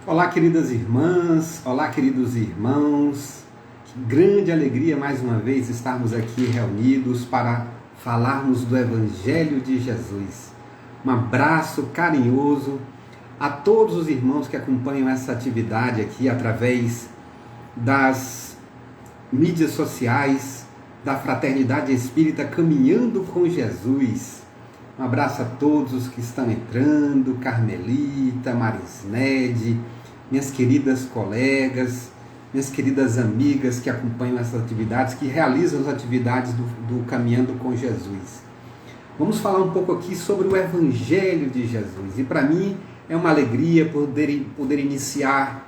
Olá, queridas irmãs, olá, queridos irmãos. Que grande alegria mais uma vez estarmos aqui reunidos para falarmos do Evangelho de Jesus. Um abraço carinhoso a todos os irmãos que acompanham essa atividade aqui através das mídias sociais da Fraternidade Espírita Caminhando com Jesus. Um abraço a todos os que estão entrando, Carmelita, Marisnede, minhas queridas colegas, minhas queridas amigas que acompanham essas atividades, que realizam as atividades do Caminhando com Jesus. Vamos falar um pouco aqui sobre o Evangelho de Jesus. E para mim é uma alegria poder iniciar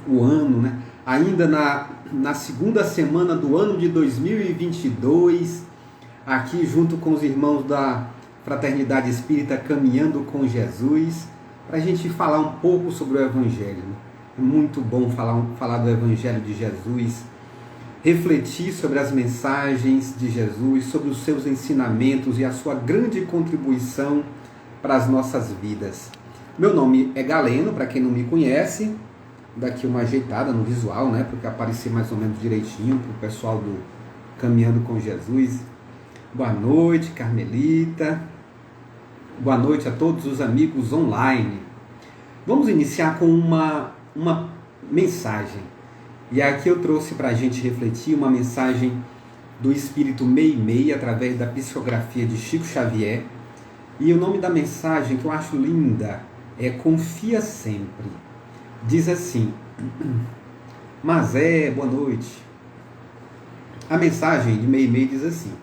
o ano, né? Ainda na segunda semana do ano de 2022, aqui junto com os irmãos da Fraternidade Espírita Caminhando com Jesus, para a gente falar um pouco sobre o Evangelho. É muito bom falar do Evangelho de Jesus, refletir sobre as mensagens de Jesus, sobre os seus ensinamentos e a sua grande contribuição para as nossas vidas. Meu nome é Galeno, para quem não me conhece, daqui uma ajeitada no visual, né, porque aparecer mais ou menos direitinho para o pessoal do Caminhando com Jesus. Boa noite, Carmelita. Boa noite a todos os amigos online. Vamos iniciar com uma mensagem. E aqui eu trouxe para a gente refletir uma mensagem do Espírito Meimei, através da psicografia de Chico Xavier. E o nome da mensagem, que eu acho linda, é Confia Sempre. Diz assim: boa noite. A mensagem de Meimei diz assim: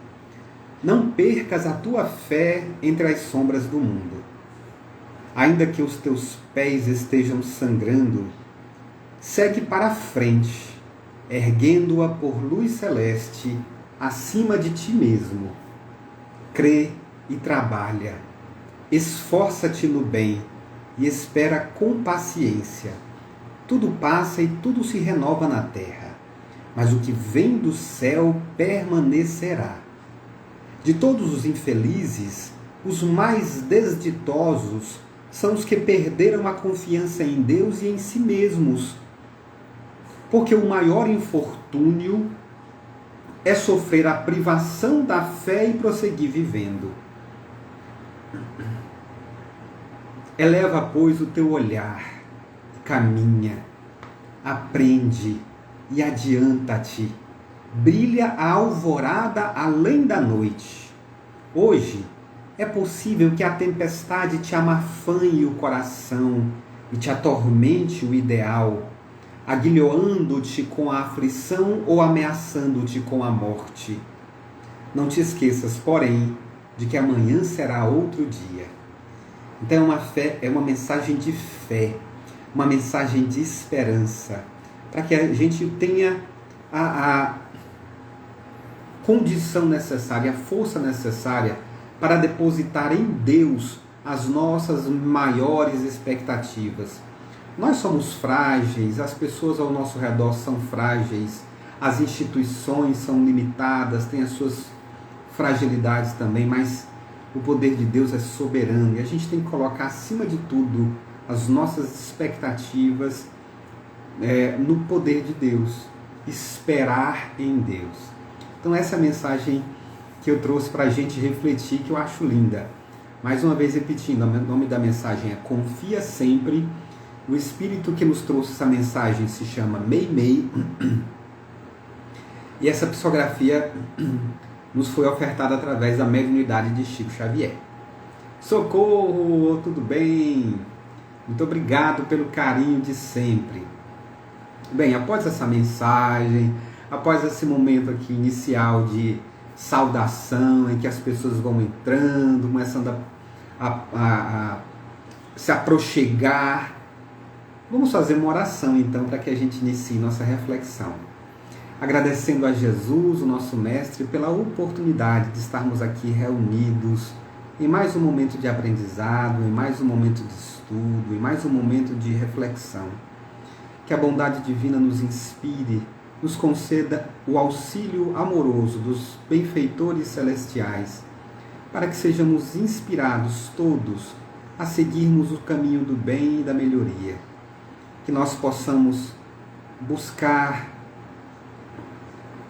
não percas a tua fé entre as sombras do mundo. Ainda que os teus pés estejam sangrando, segue para a frente, erguendo-a por luz celeste acima de ti mesmo. Crê e trabalha, esforça-te no bem e espera com paciência. Tudo passa e tudo se renova na terra, mas o que vem do céu permanecerá. De todos os infelizes, os mais desditosos são os que perderam a confiança em Deus e em si mesmos, porque o maior infortúnio é sofrer a privação da fé e prosseguir vivendo. Eleva, pois, o teu olhar, caminha, aprende e adianta-te. Brilha a alvorada além da noite. Hoje é possível que a tempestade te amafanhe o coração e te atormente o ideal, aguilhoando-te com a aflição ou ameaçando-te com a morte. Não te esqueças, porém, de que amanhã será outro dia. Então é uma mensagem de fé, uma mensagem de esperança, para que a gente tenha a condição necessária, a força necessária para depositar em Deus as nossas maiores expectativas. Nós somos frágeis, as pessoas ao nosso redor são frágeis, as instituições são limitadas, têm as suas fragilidades também, mas o poder de Deus é soberano e a gente tem que colocar acima de tudo as nossas expectativas no poder de Deus, esperar em Deus. Então essa é a mensagem que eu trouxe para a gente refletir, que eu acho linda. Mais uma vez repetindo, o nome da mensagem é Confia Sempre. O Espírito que nos trouxe essa mensagem se chama Meimei. E essa psicografia nos foi ofertada através da mediunidade de Chico Xavier. Socorro, tudo bem? Muito obrigado pelo carinho de sempre. Bem, após essa mensagem, após esse momento aqui inicial de saudação, em que as pessoas vão entrando, começando a se aproxegar, vamos fazer uma oração então para que a gente inicie nossa reflexão. Agradecendo a Jesus, o nosso Mestre, pela oportunidade de estarmos aqui reunidos em mais um momento de aprendizado, em mais um momento de estudo, em mais um momento de reflexão. Que a bondade divina nos inspire, nos conceda o auxílio amoroso dos benfeitores celestiais, para que sejamos inspirados todos a seguirmos o caminho do bem e da melhoria. que nós possamos buscar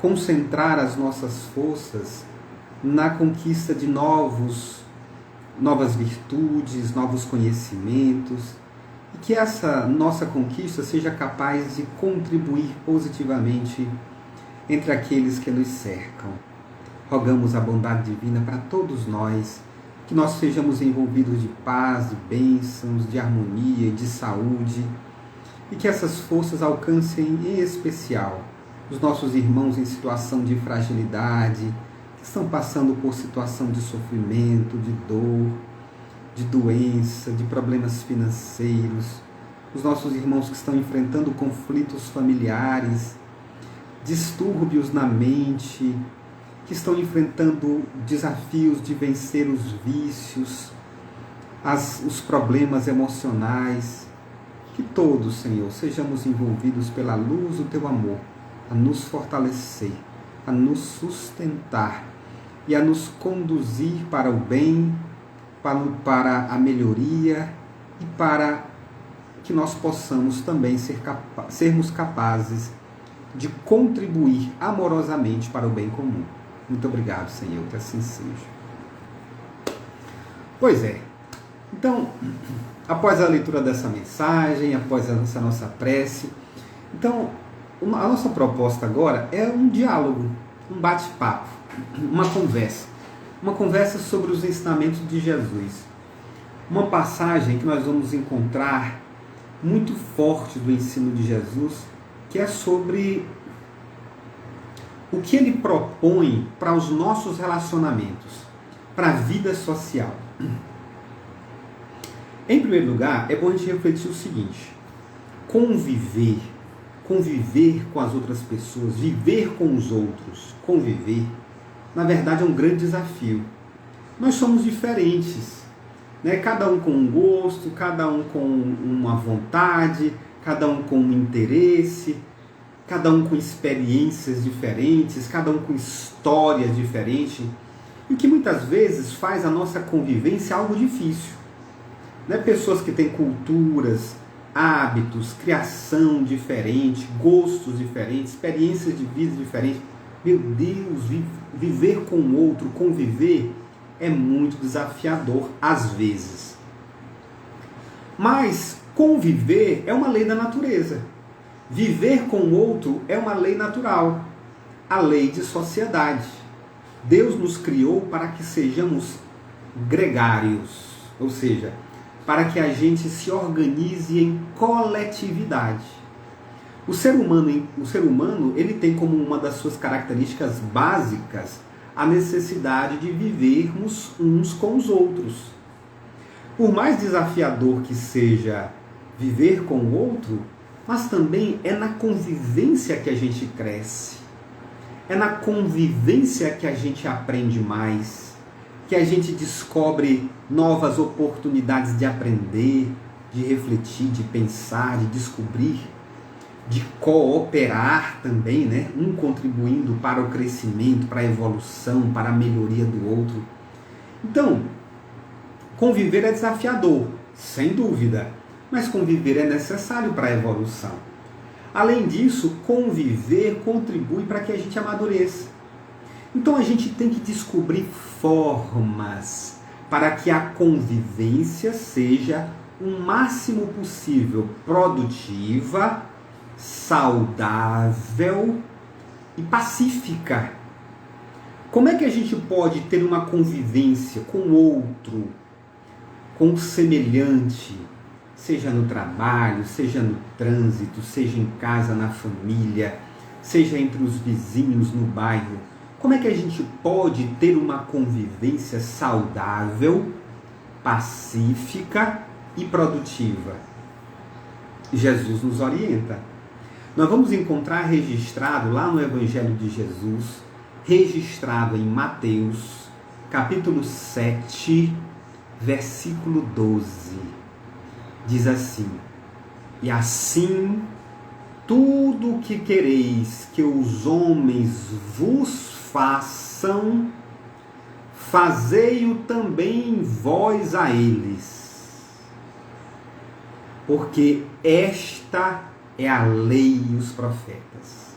concentrar as nossas forças na conquista de novas virtudes, novos conhecimentos, e que essa nossa conquista seja capaz de contribuir positivamente entre aqueles que nos cercam. Rogamos a bondade divina para todos nós, que nós sejamos envolvidos de paz, de bênçãos, de harmonia e de saúde, e que essas forças alcancem em especial os nossos irmãos em situação de fragilidade, que estão passando por situação de sofrimento, de dor, de doença, de problemas financeiros, os nossos irmãos que estão enfrentando conflitos familiares, distúrbios na mente, que estão enfrentando desafios de vencer os vícios, os problemas emocionais. Que todos, Senhor, sejamos envolvidos pela luz do Teu amor, a nos fortalecer, a nos sustentar e a nos conduzir para o bem, para a melhoria e para que nós possamos também sermos capazes de contribuir amorosamente para o bem comum. Muito obrigado, Senhor, que assim seja. Pois é. Então, após a leitura dessa mensagem, após essa nossa prece, então, a nossa proposta agora é um diálogo, um bate-papo, uma conversa sobre os ensinamentos de Jesus. Uma passagem que nós vamos encontrar muito forte do ensino de Jesus, que é sobre o que ele propõe para os nossos relacionamentos, para a vida social. Em primeiro lugar, é bom a gente refletir o seguinte: conviver com as outras pessoas, viver com os outros, conviver, na verdade é um grande desafio. Nós somos diferentes, né? Cada um com um gosto, cada um com uma vontade, cada um com um interesse, cada um com experiências diferentes, cada um com história diferente, e que muitas vezes faz a nossa convivência algo difícil. Né? Pessoas que têm culturas, hábitos, criação diferente, gostos diferentes, experiências de vida diferentes. Meu Deus, viver com o outro, conviver, é muito desafiador às vezes. Mas conviver é uma lei da natureza. Viver com o outro é uma lei natural, a lei de sociedade. Deus nos criou para que sejamos gregários, ou seja, para que a gente se organize em coletividade. O ser humano, ele tem como uma das suas características básicas a necessidade de vivermos uns com os outros. Por mais desafiador que seja viver com o outro, mas também é na convivência que a gente cresce. É na convivência que a gente aprende mais, que a gente descobre novas oportunidades de aprender, de refletir, de pensar, de descobrir, de cooperar também, né? Um contribuindo para o crescimento, para a evolução, para a melhoria do outro. Então, conviver é desafiador, sem dúvida, mas conviver é necessário para a evolução. Além disso, conviver contribui para que a gente amadureça. Então a gente tem que descobrir formas para que a convivência seja o máximo possível produtiva, saudável e pacífica. Como é que a gente pode ter uma convivência com o outro, com o semelhante, seja no trabalho, seja no trânsito, seja em casa, na família, seja entre os vizinhos, no bairro? Como é que a gente pode ter uma convivência saudável, pacífica e produtiva? Jesus nos orienta. Nós vamos encontrar registrado lá no Evangelho de Jesus, registrado em Mateus, capítulo 7, versículo 12. Diz assim: e assim, tudo o que quereis que os homens vos façam, fazei-o também vós a eles. porque esta é a lei e os profetas.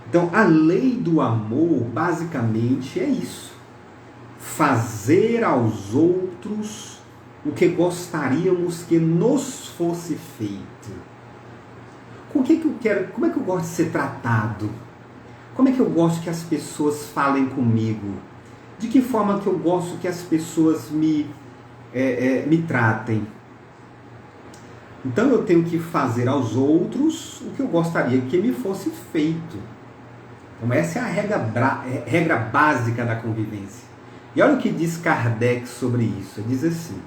Então, a lei do amor, basicamente, é isso. Fazer aos outros o que gostaríamos que nos fosse feito. Com o que eu quero, como é que eu gosto de ser tratado? Como é que eu gosto que as pessoas falem comigo? De que forma que eu gosto que as pessoas me tratem? Então eu tenho que fazer aos outros o que eu gostaria que me fosse feito. Então essa é a regra básica da convivência. E olha o que diz Kardec sobre isso. Ele diz assim,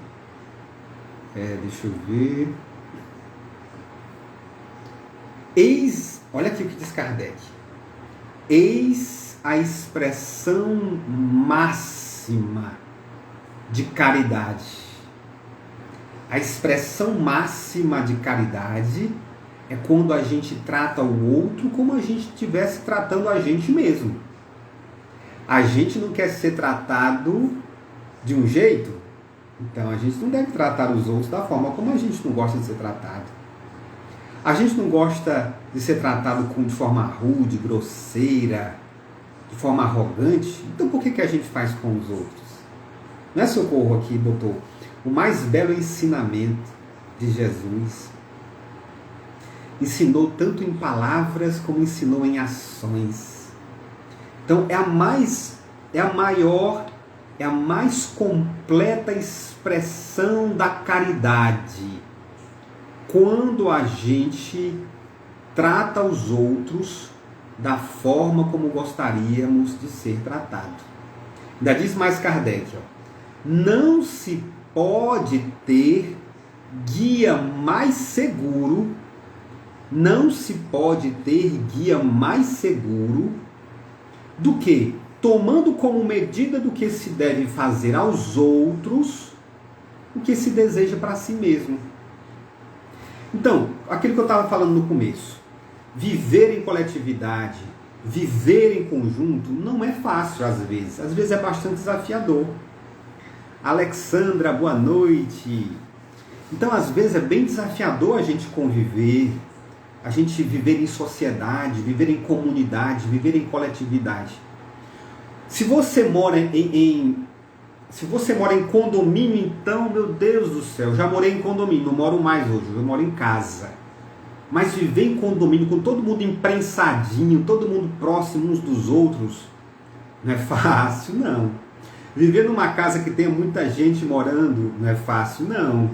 deixa eu ver... olha aqui o que diz Kardec. Eis a expressão máxima de caridade. A expressão máxima de caridade é quando a gente trata o outro como a gente estivesse tratando a gente mesmo. A gente não quer ser tratado de um jeito, então a gente não deve tratar os outros da forma como a gente não gosta de ser tratado. A gente não gosta de ser tratado de forma rude, grosseira, de forma arrogante. Então por que a gente faz com os outros? Não é Socorro aqui, botou o mais belo ensinamento de Jesus. Ensinou tanto em palavras como ensinou em ações. Então é a mais completa expressão da caridade. Quando a gente trata os outros da forma como gostaríamos de ser tratado. Ainda diz mais Kardec, não se pode ter guia mais seguro, do que tomando como medida do que se deve fazer aos outros o que se deseja para si mesmo. Então, aquilo que eu estava falando no começo, viver em coletividade, viver em conjunto, não é fácil às vezes é bastante desafiador. Alexandra, boa noite. Então, às vezes é bem desafiador a gente conviver, a gente viver em sociedade, viver em comunidade, viver em coletividade. Se você mora em condomínio, então, meu Deus do céu, já morei em condomínio, não moro mais hoje, eu moro em casa. Mas viver em condomínio com todo mundo imprensadinho, todo mundo próximo uns dos outros, não é fácil, não. Viver numa casa que tenha muita gente morando, não é fácil, não.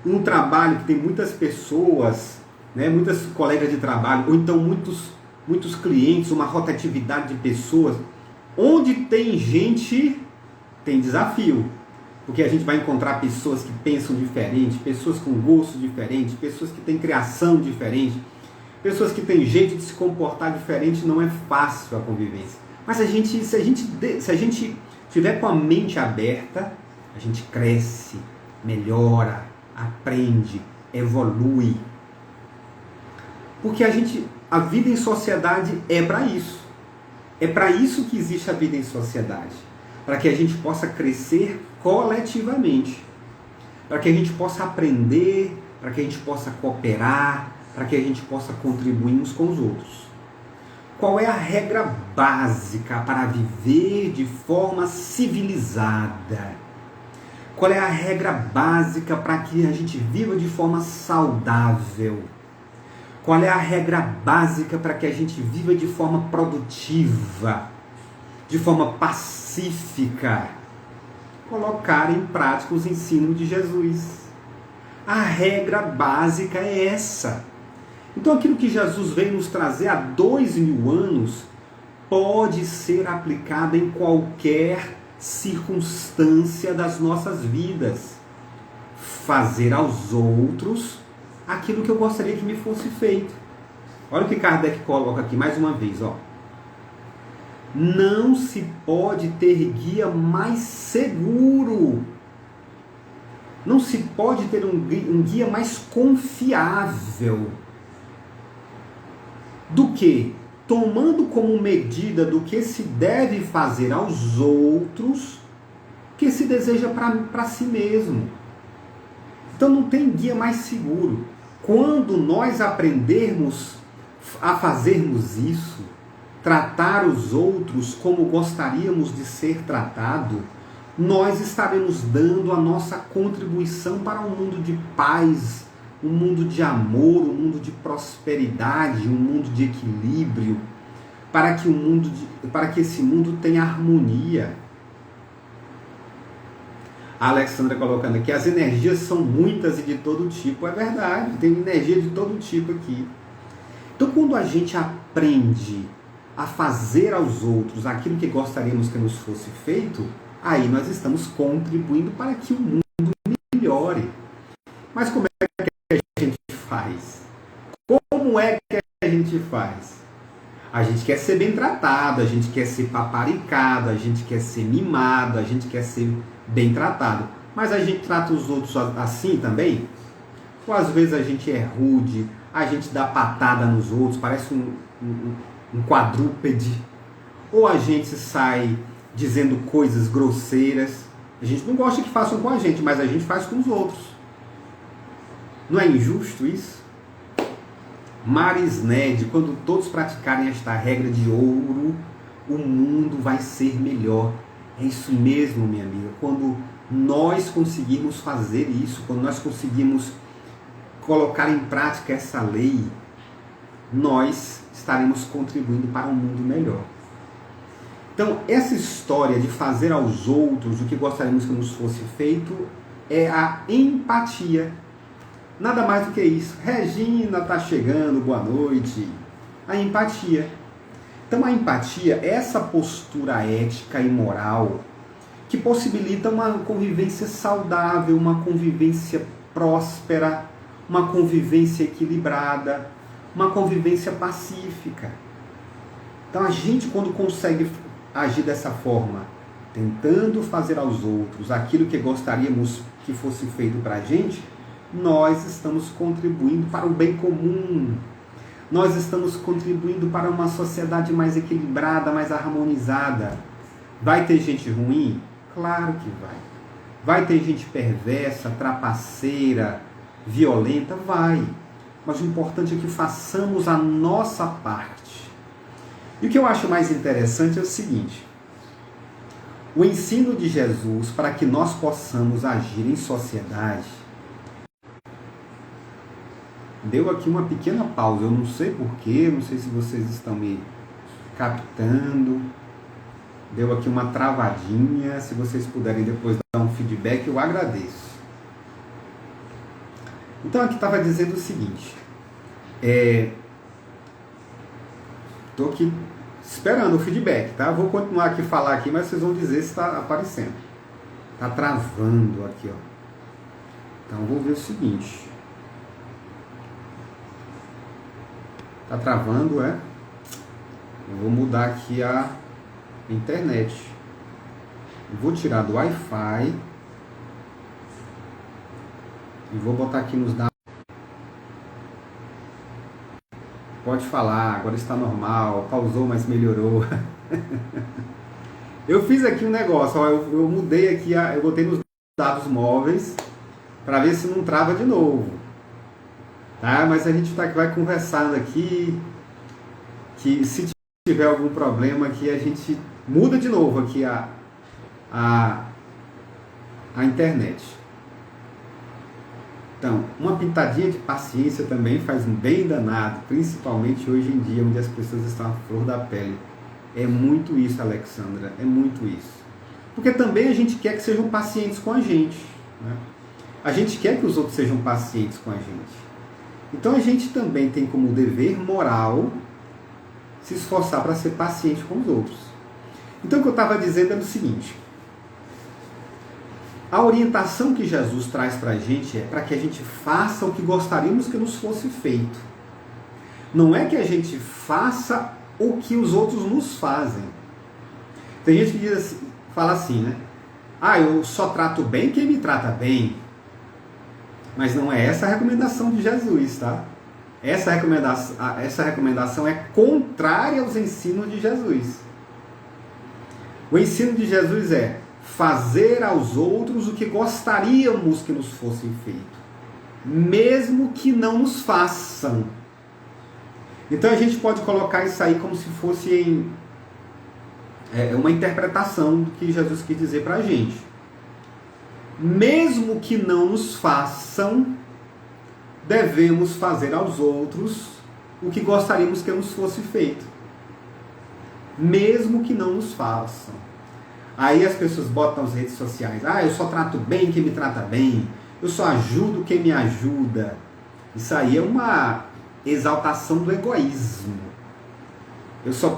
Um trabalho que tem muitas pessoas, né, muitas colegas de trabalho, ou então muitos clientes, uma rotatividade de pessoas. Onde tem gente, tem desafio. Porque a gente vai encontrar pessoas que pensam diferente, pessoas com gosto diferente, pessoas que têm criação diferente, pessoas que têm jeito de se comportar diferente. Não é fácil a convivência. Mas se a gente tiver com a mente aberta, a gente cresce, melhora, aprende, evolui. Porque a vida em sociedade é para isso. É para isso que existe a vida em sociedade. Para que a gente possa crescer coletivamente. Para que a gente possa aprender, para que a gente possa cooperar, para que a gente possa contribuir uns com os outros. Qual é a regra básica para viver de forma civilizada? Qual é a regra básica para que a gente viva de forma saudável? Qual é a regra básica para que a gente viva de forma produtiva, de forma pacífica? Colocar em prática os ensinos de Jesus. A regra básica é essa. Então aquilo que Jesus veio nos trazer há 2000 anos pode ser aplicado em qualquer circunstância das nossas vidas. Fazer aos outros aquilo que eu gostaria que me fosse feito. Olha o que Kardec coloca aqui mais uma vez. Não se pode ter guia mais seguro. Não se pode ter um guia mais confiável do que tomando como medida do que se deve fazer aos outros que se deseja para si mesmo. Então não tem guia mais seguro. Quando nós aprendermos a fazermos isso, tratar os outros como gostaríamos de ser tratado, nós estaremos dando a nossa contribuição para um mundo de paz, um mundo de amor, um mundo de prosperidade, um mundo de equilíbrio, para que esse mundo tenha harmonia. A Alexandra colocando aqui, as energias são muitas e de todo tipo. É verdade, tem energia de todo tipo aqui. Então, quando a gente aprende a fazer aos outros aquilo que gostaríamos que nos fosse feito, aí nós estamos contribuindo para que o mundo melhore. Mas como é que a gente faz? Como é que a gente faz? A gente quer ser bem tratado, a gente quer ser paparicado, a gente quer ser mimado, a gente quer ser bem tratado. Mas a gente trata os outros assim também? Ou às vezes a gente é rude, a gente dá patada nos outros, parece um quadrúpede. Ou a gente sai dizendo coisas grosseiras. A gente não gosta que façam com a gente, mas a gente faz com os outros. Não é injusto isso? Marisned, quando todos praticarem esta regra de ouro, o mundo vai ser melhor. É isso mesmo, minha amiga. Quando nós conseguirmos fazer isso, quando nós conseguirmos colocar em prática essa lei, nós estaremos contribuindo para um mundo melhor. Então, essa história de fazer aos outros o que gostaríamos que nos fosse feito é a empatia. Nada mais do que isso. Regina está chegando, boa noite. A empatia. Então, a empatia é essa postura ética e moral que possibilita uma convivência saudável, uma convivência próspera, uma convivência equilibrada, uma convivência pacífica. Então, a gente, quando consegue agir dessa forma, tentando fazer aos outros aquilo que gostaríamos que fosse feito para a gente, nós estamos contribuindo para o bem comum. Nós estamos contribuindo para uma sociedade mais equilibrada, mais harmonizada. Vai ter gente ruim? Claro que vai. Vai ter gente perversa, trapaceira, violenta? Vai. Mas o importante é que façamos a nossa parte. E o que eu acho mais interessante é o seguinte: o ensino de Jesus para que nós possamos agir em sociedade. Deu aqui uma pequena pausa, eu não sei porquê, não sei se vocês estão me captando. Deu aqui uma travadinha, se vocês puderem depois dar um feedback, eu agradeço. Então aqui estava dizendo o seguinte, estou aqui esperando o feedback, tá? Vou continuar aqui falar aqui, mas vocês vão dizer se está aparecendo. Está travando aqui, ó. Então vou ver o seguinte. Tá travando, é? Eu vou mudar aqui a internet. Eu vou tirar do Wi-Fi e vou botar aqui nos dados. Pode falar, agora está normal, pausou, mas melhorou. Eu fiz aqui um negócio, ó, eu mudei aqui, eu botei nos dados móveis para ver se não trava de novo. Tá? Mas a gente vai conversando aqui, que se tiver algum problema aqui, a gente muda de novo aqui a internet. Então, uma pitadinha de paciência também faz um bem danado, principalmente hoje em dia, onde as pessoas estão à flor da pele. É muito isso, Alexandra, é muito isso. Porque também a gente quer que sejam pacientes com a gente, né? A gente quer que os outros sejam pacientes com a gente. Então a gente também tem como dever moral se esforçar para ser paciente com os outros. Então o que eu estava dizendo é o seguinte: a orientação que Jesus traz para a gente é para que a gente faça o que gostaríamos que nos fosse feito. Não é que a gente faça o que os outros nos fazem. Tem gente que diz assim, fala assim, né? Ah, eu só trato bem quem me trata bem. Mas não é essa a recomendação de Jesus, tá? Essa recomendação é contrária aos ensinos de Jesus. O ensino de Jesus é fazer aos outros o que gostaríamos que nos fosse feito. mesmo que não nos façam. Então a gente pode colocar isso aí como se fosse uma interpretação do que Jesus quis dizer para a gente. Mesmo que não nos façam, devemos fazer aos outros o que gostaríamos que nos fosse feito. Mesmo que não nos façam. Aí as pessoas botam nas redes sociais: eu só trato bem quem me trata bem, eu só ajudo quem me ajuda. Isso aí é uma exaltação do egoísmo.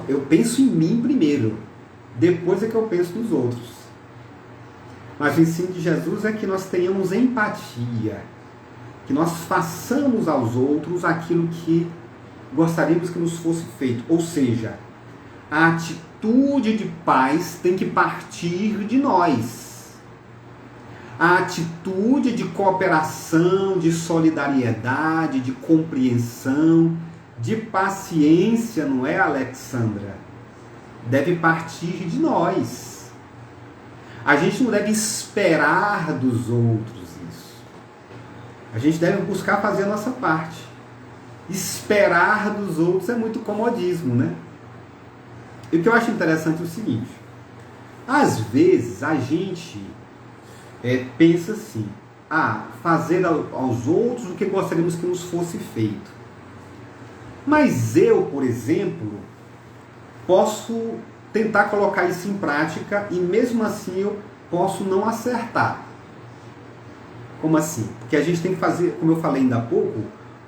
Eu penso em mim primeiro, depois é que eu penso nos outros. Mas o ensino de Jesus é que nós tenhamos empatia, que nós façamos aos outros aquilo que gostaríamos que nos fosse feito. Ou seja, a atitude de paz tem que partir de nós. A atitude de cooperação, de solidariedade, de compreensão, de paciência, não é, Alexandra? Deve partir de nós. A gente não deve esperar dos outros isso. A gente deve buscar fazer a nossa parte. Esperar dos outros é muito comodismo, né? E o que eu acho interessante é o seguinte: às vezes a gente pensa assim: fazer aos outros o que gostaríamos que nos fosse feito. Mas eu, por exemplo, posso tentar colocar isso em prática e mesmo assim eu posso não acertar. Como assim? Porque a gente tem que fazer, como eu falei ainda há pouco,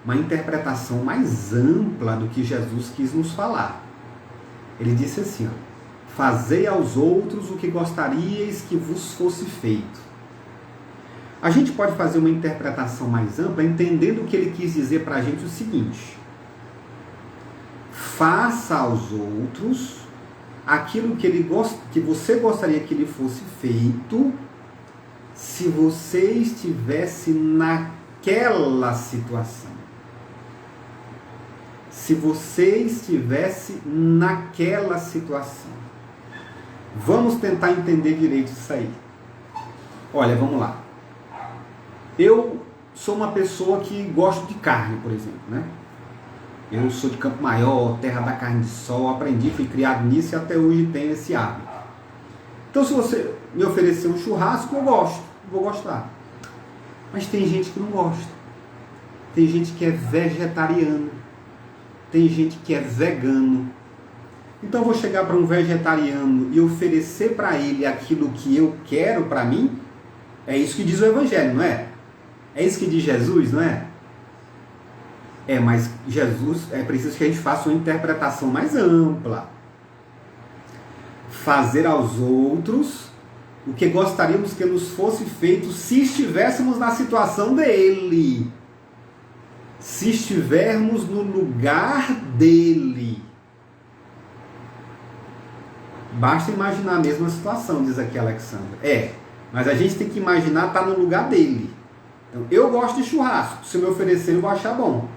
uma interpretação mais ampla do que Jesus quis nos falar. Ele disse assim: fazei aos outros o que gostaríeis que vos fosse feito. A gente pode fazer uma interpretação mais ampla, entendendo que ele quis dizer para a gente o seguinte: faça aos outros aquilo que você gostaria que lhe fosse feito, se você estivesse naquela situação. Se você estivesse naquela situação. Vamos tentar entender direito isso aí. Olha, vamos lá. Eu sou uma pessoa que gosto de carne, por exemplo, né? Eu sou de Campo Maior, terra da carne de sol, aprendi, fui criado nisso e até hoje tenho esse hábito. Então, se você me oferecer um churrasco, eu gosto, vou gostar. Mas tem gente que não gosta. Tem gente que é vegetariano. Tem gente que é vegano. Então, eu vou chegar para um vegetariano e oferecer para ele aquilo que eu quero para mim? É isso que diz o Evangelho, não é? É isso que diz Jesus, não é? Mas Jesus, é preciso que a gente faça uma interpretação mais ampla. Fazer aos outros o que gostaríamos que nos fosse feito se estivéssemos na situação dele. Se estivermos no lugar dele. Basta imaginar a mesma situação, diz aqui a Alexandra. Mas a gente tem que imaginar estar no lugar dele. Então, eu gosto de churrasco. Se me oferecer, eu vou achar bom.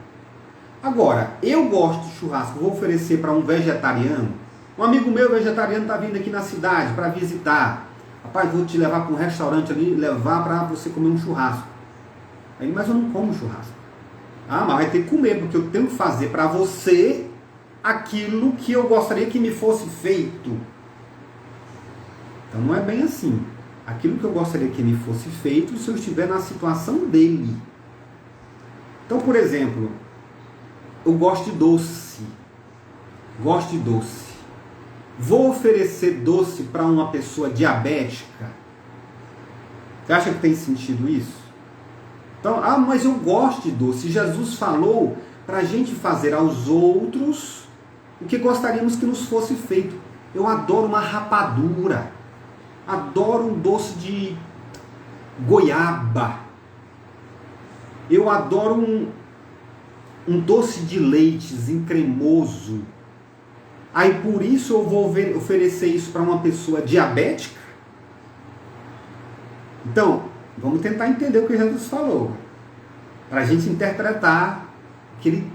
Agora, eu gosto de churrasco, vou oferecer para um vegetariano. Um amigo meu vegetariano está vindo aqui na cidade para visitar. Rapaz, vou te levar para um restaurante ali, levar para você comer um churrasco. Aí, mas eu não como churrasco. Mas vai ter que comer, porque eu tenho que fazer para você aquilo que eu gostaria que me fosse feito. Então não é bem assim. Aquilo que eu gostaria que me fosse feito se eu estiver na situação dele. Então, por exemplo, eu gosto de doce. Gosto de doce. Vou oferecer doce para uma pessoa diabética? Você acha que tem sentido isso? Então, mas eu gosto de doce. Jesus falou para a gente fazer aos outros o que gostaríamos que nos fosse feito. Eu adoro uma rapadura. Adoro um doce de goiaba. Eu adoro um doce de leites cremoso. Aí por isso eu vou oferecer isso para uma pessoa diabética? Então, vamos tentar entender o que Jesus falou. Para a gente interpretar o que ele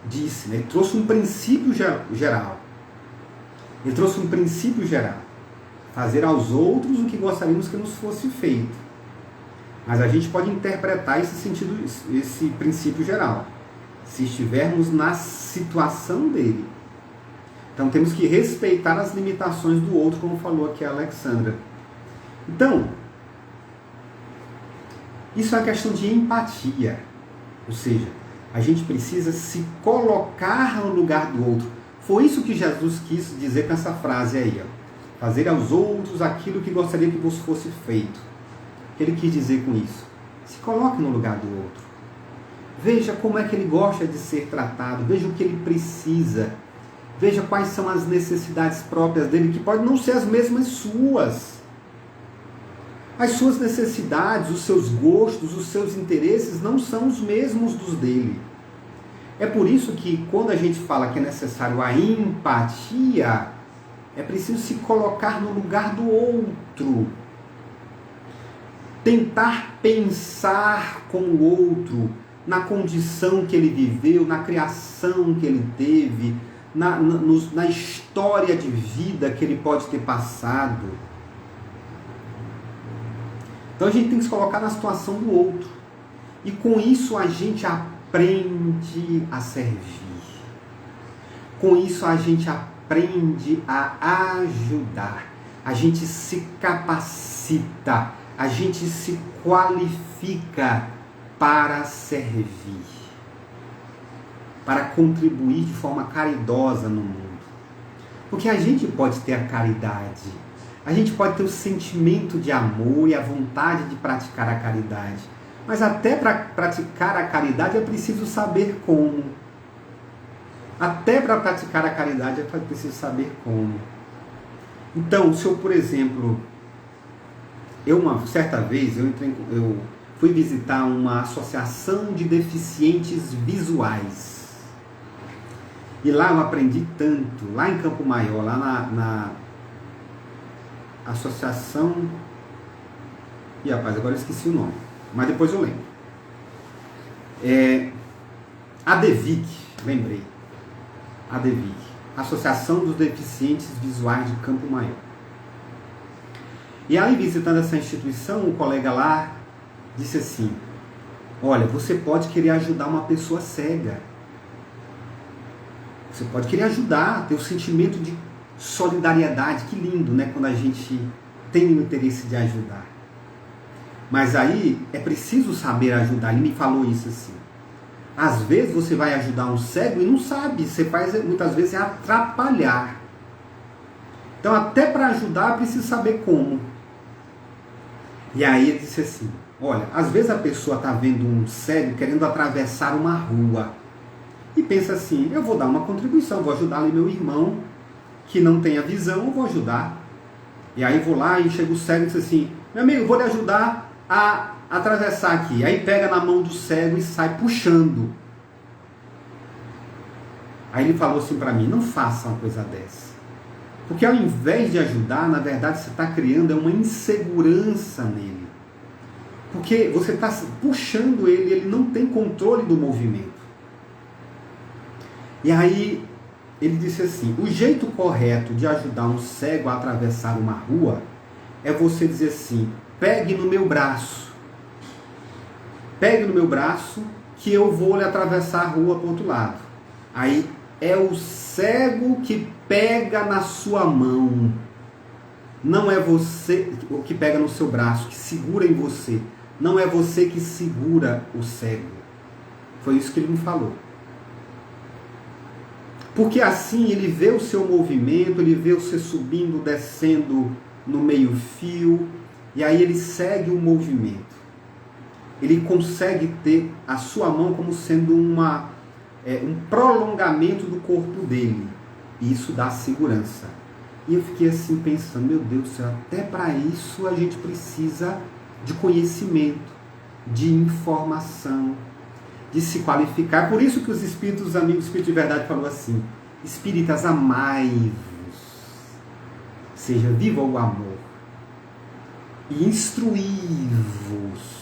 disse. Né? Ele trouxe um princípio geral. Ele trouxe um princípio geral. Fazer aos outros o que gostaríamos que nos fosse feito. Mas a gente pode interpretar esse princípio geral, se estivermos na situação dele. Então temos que respeitar as limitações do outro, como falou aqui a Alexandra. Então, isso é uma questão de empatia. Ou seja, a gente precisa se colocar no lugar do outro. Foi isso que Jesus quis dizer com essa frase aí, ó. Fazer aos outros aquilo que gostaria que vos fosse feito. O que ele quis dizer com isso? Se coloque no lugar do outro. Veja como é que ele gosta de ser tratado. Veja o que ele precisa. Veja quais são as necessidades próprias dele, que podem não ser as mesmas suas. As suas necessidades, os seus gostos, os seus interesses não são os mesmos dos dele. É por isso que quando a gente fala que é necessário a empatia, é preciso se colocar no lugar do outro. Tentar pensar com o outro, na condição que ele viveu, na criação que ele teve, na história de vida que ele pode ter passado. Então a gente tem que se colocar na situação do outro. E com isso a gente aprende a servir. Com isso a gente aprende a ajudar. A gente se capacita. A gente se qualifica para servir. Para contribuir de forma caridosa no mundo. Porque a gente pode ter a caridade. A gente pode ter o sentimento de amor e a vontade de praticar a caridade. Mas até para praticar a caridade é preciso saber como. Até para praticar a caridade é preciso saber como. Então, se eu, por exemplo, uma certa vez eu fui visitar uma associação de deficientes visuais. E lá eu aprendi tanto, lá em Campo Maior, lá na associação, e rapaz, agora eu esqueci o nome, mas depois eu lembro. ADVIC, lembrei. ADVIC, Associação dos Deficientes Visuais de Campo Maior. E aí, visitando essa instituição, um colega lá disse assim: olha, você pode querer ajudar uma pessoa cega. Você pode querer ajudar, ter o sentimento de solidariedade, que lindo, né? Quando a gente tem o interesse de ajudar. Mas aí é preciso saber ajudar. Ele me falou isso assim. Às vezes você vai ajudar um cego e não sabe. Você faz muitas vezes atrapalhar. Então até para ajudar é preciso saber como. E aí ele disse assim: olha, às vezes a pessoa está vendo um cego querendo atravessar uma rua. E pensa assim: eu vou dar uma contribuição, vou ajudar ali meu irmão que não tem a visão, eu vou ajudar. E aí vou lá e chega o cego e diz assim: meu amigo, vou lhe ajudar a atravessar aqui. Aí pega na mão do cego e sai puxando. Aí ele falou assim para mim: não faça uma coisa dessa. Porque ao invés de ajudar, na verdade você está criando uma insegurança nele. Porque você está puxando ele, ele não tem controle do movimento. E aí ele disse assim: o jeito correto de ajudar um cego a atravessar uma rua é você dizer assim: pegue no meu braço. Pegue no meu braço que eu vou lhe atravessar a rua para o outro lado. Aí é o cego que pega na sua mão. Não é você que pega no seu braço, que segura em você. Não é você que segura o cego. Foi isso que ele me falou. Porque assim ele vê o seu movimento, ele vê você subindo, descendo no meio-fio, e aí ele segue o movimento. Ele consegue ter a sua mão como sendo um prolongamento do corpo dele. E isso dá segurança. E eu fiquei assim pensando: meu Deus do céu, até para isso a gente precisa de conhecimento, de informação, de se qualificar. Por isso que os espíritos, amigos, Espírito de Verdade falou assim: espíritas, amai-vos, seja, viva o amor, e instruí-vos.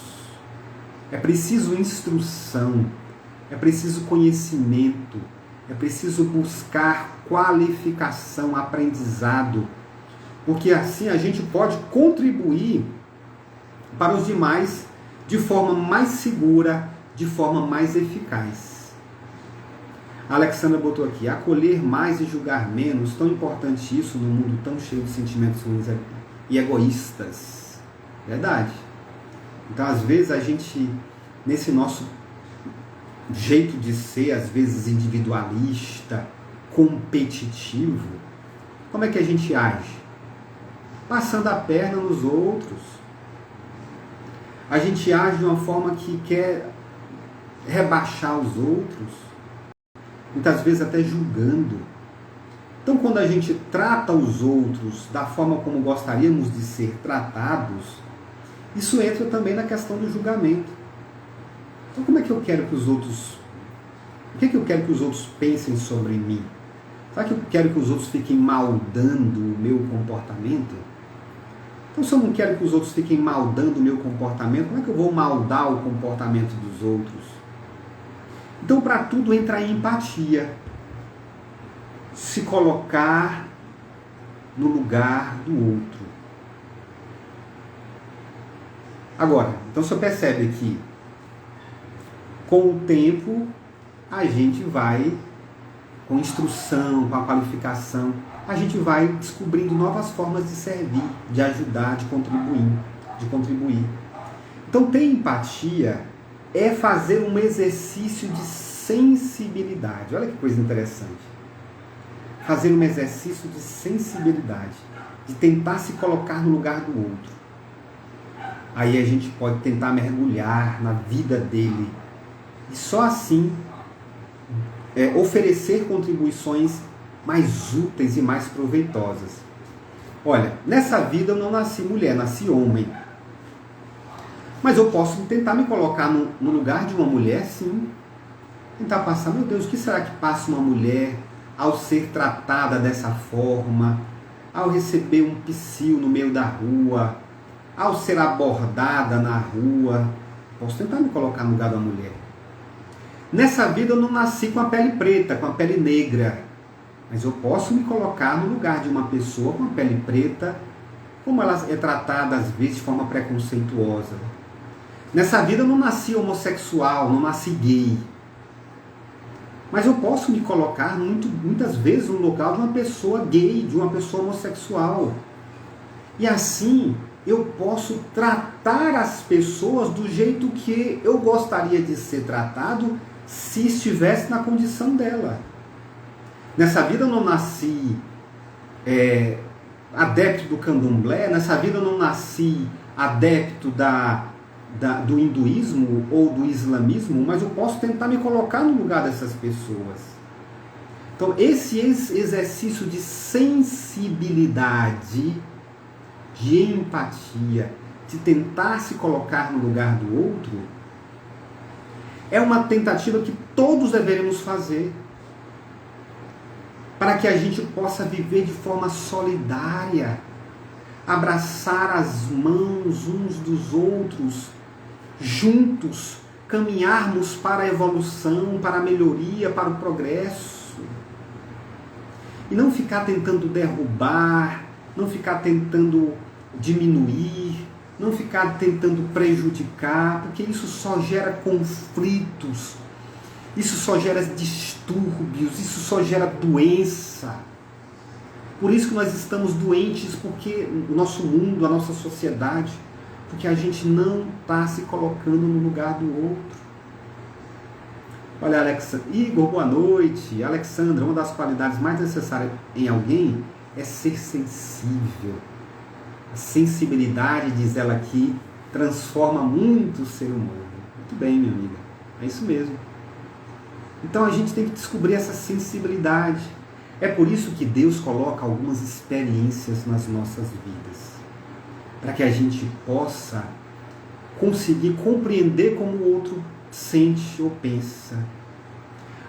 É preciso instrução, é preciso conhecimento, é preciso buscar qualificação, aprendizado, porque assim a gente pode contribuir para os demais de forma mais segura, de forma mais eficaz. A Alexandra botou aqui, acolher mais e julgar menos, tão importante isso num mundo tão cheio de sentimentos ruins e egoístas. Verdade. Então, às vezes, a gente, nesse nosso jeito de ser, às vezes individualista, competitivo, como é que a gente age? Passando a perna nos outros. A gente age de uma forma que quer rebaixar os outros, muitas vezes até julgando. Então, quando a gente trata os outros da forma como gostaríamos de ser tratados, isso entra também na questão do julgamento. Então, como é que eu quero que os outros... O que é que eu quero que os outros pensem sobre mim? Será que eu quero que os outros fiquem maldando o meu comportamento? Então, se eu não quero que os outros fiquem maldando o meu comportamento, como é que eu vou maldar o comportamento dos outros? Então, para tudo entra a empatia. Se colocar no lugar do outro. Agora, então você percebe que com o tempo a gente vai, com instrução, com a qualificação, a gente vai descobrindo novas formas de servir, de ajudar, de contribuir. Então, ter empatia é fazer um exercício de sensibilidade. Olha que coisa interessante. Fazer um exercício de sensibilidade, de tentar se colocar no lugar do outro. Aí a gente pode tentar mergulhar na vida dele e só assim oferecer contribuições mais úteis e mais proveitosas. Olha, nessa vida eu não nasci mulher, nasci homem. Mas eu posso tentar me colocar no lugar de uma mulher, sim. Tentar passar, meu Deus, o que será que passa uma mulher ao ser tratada dessa forma, ao receber um psiu no meio da rua, ao ser abordada na rua? Posso tentar me colocar no lugar da mulher. Nessa vida eu não nasci com a pele preta, com a pele negra, mas eu posso me colocar no lugar de uma pessoa com a pele preta, como ela é tratada às vezes de forma preconceituosa. Nessa vida eu não nasci homossexual, não nasci gay, mas eu posso me colocar muitas vezes no local de uma pessoa gay, de uma pessoa homossexual. E assim eu posso tratar as pessoas do jeito que eu gostaria de ser tratado se estivesse na condição dela. Nessa vida eu não nasci adepto do candomblé, nessa vida eu não nasci adepto do hinduísmo ou do islamismo, mas eu posso tentar me colocar no lugar dessas pessoas. Então, esse exercício de sensibilidade, de empatia, de tentar se colocar no lugar do outro, é uma tentativa que todos deveremos fazer para que a gente possa viver de forma solidária, abraçar as mãos uns dos outros, juntos caminharmos para a evolução, para a melhoria, para o progresso. E não ficar tentando derrubar, não ficar tentando diminuir, não ficar tentando prejudicar, porque isso só gera conflitos, isso só gera distúrbios, isso só gera doença. Por isso que nós estamos doentes, porque o nosso mundo, a nossa sociedade, porque a gente não está se colocando no lugar do outro. Olha, Igor, boa noite. Alexandra, uma das qualidades mais necessárias em alguém é ser sensível. A sensibilidade, diz ela aqui, transforma muito o ser humano. Muito bem, minha amiga. É isso mesmo. Então a gente tem que descobrir essa sensibilidade. É por isso que Deus coloca algumas experiências nas nossas vidas, para que a gente possa conseguir compreender como o outro sente ou pensa.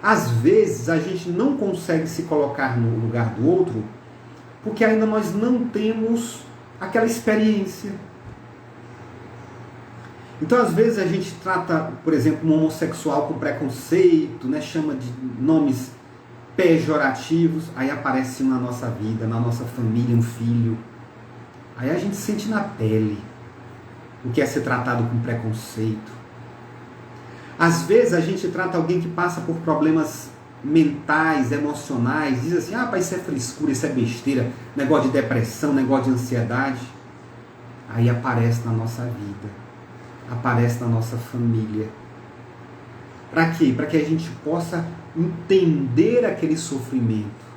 Às vezes a gente não consegue se colocar no lugar do outro porque ainda nós não temos aquela experiência. Então às vezes a gente trata, por exemplo, um homossexual com preconceito, né, chama de nomes pejorativos, aí aparece na nossa vida, na nossa família, um filho. Aí a gente sente na pele. o que é ser tratado com preconceito. Às vezes a gente trata alguém que passa por problemas mentais, emocionais, diz assim, pai, isso é frescura, isso é besteira, negócio de depressão, negócio de ansiedade. Aí aparece na nossa vida, aparece na nossa família. Para quê? Para que a gente possa entender aquele sofrimento.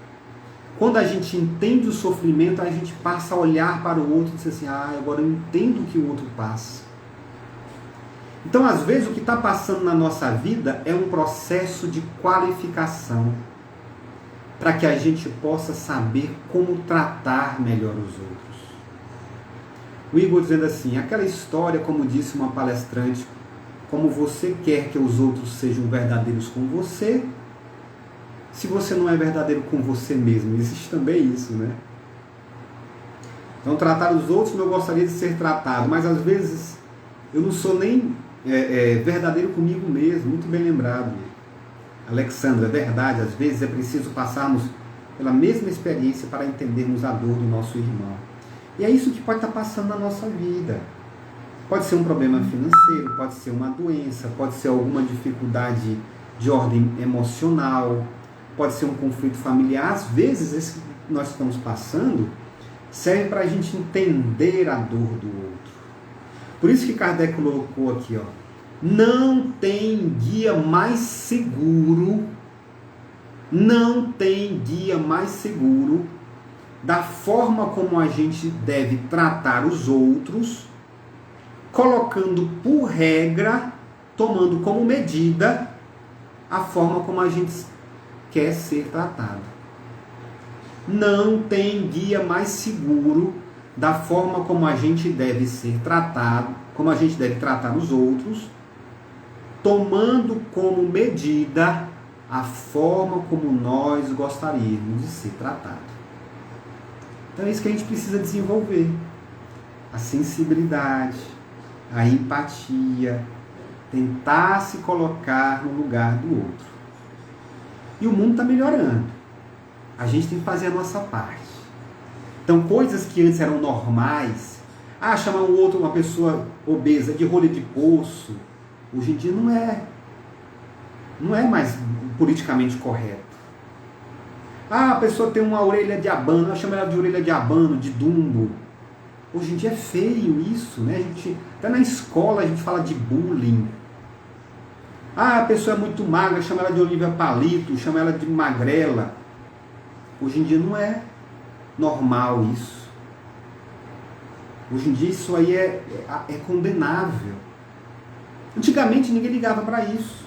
Quando a gente entende o sofrimento, a gente passa a olhar para o outro e dizer assim, agora eu entendo o que o outro passa. Então, às vezes, o que está passando na nossa vida é um processo de qualificação para que a gente possa saber como tratar melhor os outros. O Igor dizendo assim, aquela história, como disse uma palestrante, como você quer que os outros sejam verdadeiros com você, se você não é verdadeiro com você mesmo. Existe também isso, né? Então, tratar os outros como eu gostaria de ser tratado, mas às vezes eu não sou nem verdadeiro comigo mesmo. Muito bem lembrado. Alexandra, é verdade, às vezes é preciso passarmos pela mesma experiência para entendermos a dor do nosso irmão. E é isso que pode estar passando na nossa vida. Pode ser um problema financeiro, pode ser uma doença, pode ser alguma dificuldade de ordem emocional, pode ser um conflito familiar. Às vezes, esse que nós estamos passando serve para a gente entender a dor do outro. Por isso que Kardec colocou aqui, não tem guia mais seguro, não tem guia mais seguro da forma como a gente deve tratar os outros, colocando por regra, tomando como medida a forma como a gente quer ser tratado. Não tem guia mais seguro da forma como a gente deve ser tratado, como a gente deve tratar os outros, tomando como medida a forma como nós gostaríamos de ser tratado. Então é isso que a gente precisa desenvolver. A sensibilidade, a empatia, tentar se colocar no lugar do outro. E o mundo está melhorando. A gente tem que fazer a nossa parte. Então, coisas que antes eram normais, chamar um outro, uma pessoa obesa, de rolha de poço, hoje em dia não é mais politicamente correto. A pessoa tem uma orelha de abano, eu chamo ela de orelha de abano, de dumbo. Hoje em dia é feio isso, né? Até na escola a gente fala de bullying. A pessoa é muito magra, chama ela de Olivia Palito, chama ela de magrela. Hoje em dia não é normal isso. Hoje em dia isso aí é condenável. Antigamente ninguém ligava para isso.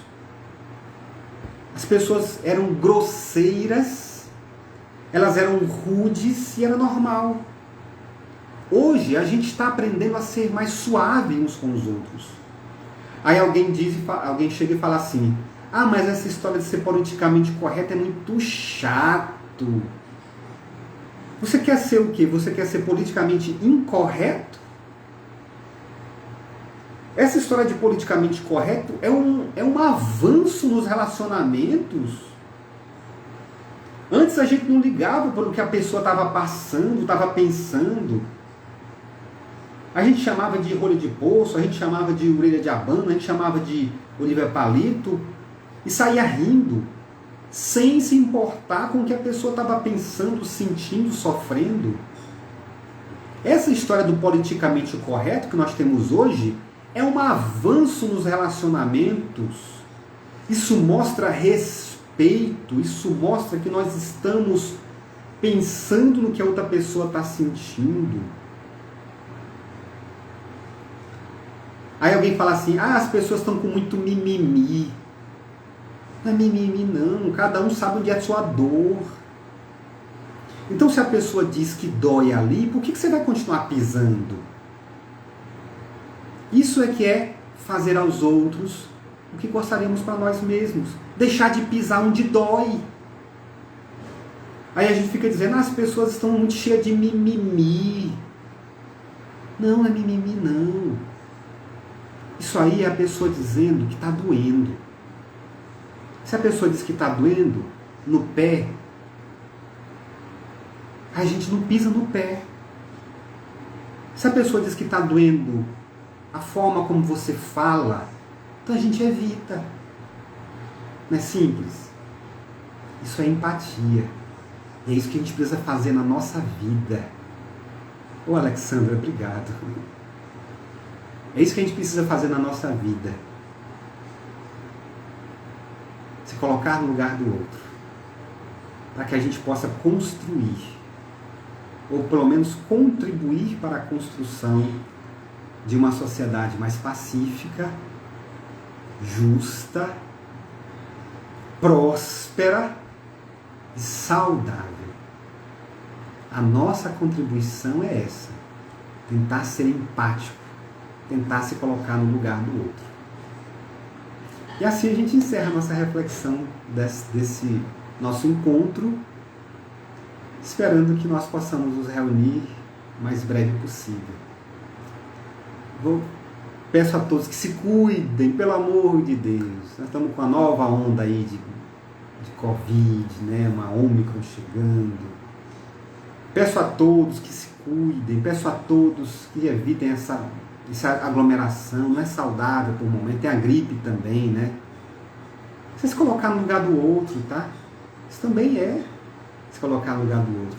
As pessoas eram grosseiras, elas eram rudes e era normal. Hoje a gente está aprendendo a ser mais suave uns com os outros. Aí alguém chega e fala assim, mas essa história de ser politicamente correto é muito chato. Você quer ser o quê? Você quer ser politicamente incorreto? Essa história de politicamente correto é um avanço nos relacionamentos. Antes a gente não ligava pelo que a pessoa estava passando, estava pensando. A gente chamava de rolha de poço, a gente chamava de orelha de abano, a gente chamava de Olivia Palito e saía rindo, sem se importar com o que a pessoa estava pensando, sentindo, sofrendo. Essa história do politicamente correto que nós temos hoje é um avanço nos relacionamentos. Isso mostra respeito, isso mostra que nós estamos pensando no que a outra pessoa está sentindo. Aí alguém fala assim, as pessoas estão com muito mimimi. Não é mimimi não, cada um sabe onde é a sua dor. Então se a pessoa diz que dói ali, por que você vai continuar pisando? Isso é que é fazer aos outros o que gostaríamos para nós mesmos. Deixar de pisar onde dói. Aí a gente fica dizendo, as pessoas estão muito cheias de mimimi. Não é mimimi não. Isso aí é a pessoa dizendo que está doendo. Se a pessoa diz que está doendo no pé, a gente não pisa no pé. Se a pessoa diz que está doendo a forma como você fala. Então a gente evita. Não é simples? Isso é empatia. E é isso que a gente precisa fazer na nossa vida. Ô Alexandra, obrigado. É isso que a gente precisa fazer na nossa vida. Se colocar no lugar do outro. Para que a gente possa construir. Ou pelo menos contribuir para a construção de uma sociedade mais pacífica, justa, próspera e saudável. A nossa contribuição é essa. Tentar ser empático. Tentar se colocar no lugar do outro. E assim a gente encerra a nossa reflexão desse nosso encontro, esperando que nós possamos nos reunir o mais breve possível. Peço a todos que se cuidem, pelo amor de Deus. Nós estamos com a nova onda aí de Covid, né? Uma Ômicron chegando. Peço a todos que se cuidem, peço a todos que evitem essa aglomeração, não é saudável por momento, tem a gripe também, né? Você se colocar no lugar do outro, tá? Isso também é se colocar no lugar do outro.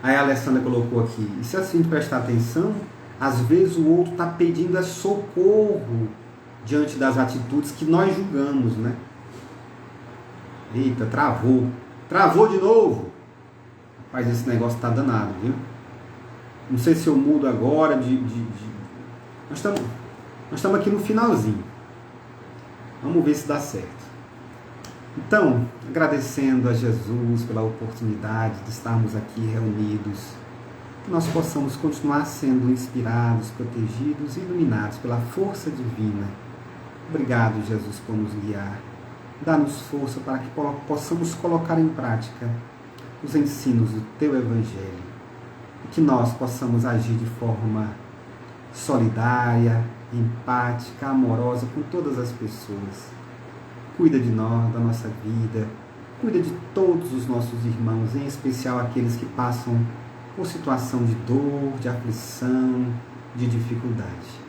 Aí a Alessandra colocou aqui, e se assim prestar atenção, às vezes o outro está pedindo socorro diante das atitudes que nós julgamos, né? Eita, travou. Travou de novo. Rapaz, esse negócio tá danado, viu? Não sei se eu mudo agora Nós estamos aqui no finalzinho. Vamos ver se dá certo. Então, agradecendo a Jesus pela oportunidade de estarmos aqui reunidos, que nós possamos continuar sendo inspirados, protegidos e iluminados pela força divina. Obrigado, Jesus, por nos guiar. Dá-nos força para que possamos colocar em prática os ensinos do Teu Evangelho e que nós possamos agir de forma solidária, empática, amorosa com todas as pessoas. Cuida de nós, da nossa vida, cuida de todos os nossos irmãos, em especial aqueles que passam por situação de dor, de aflição, de dificuldade.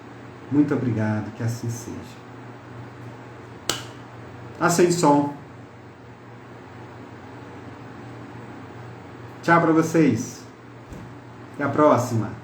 Muito obrigado, que assim seja. Ascensão. Tchau para vocês. Até a próxima.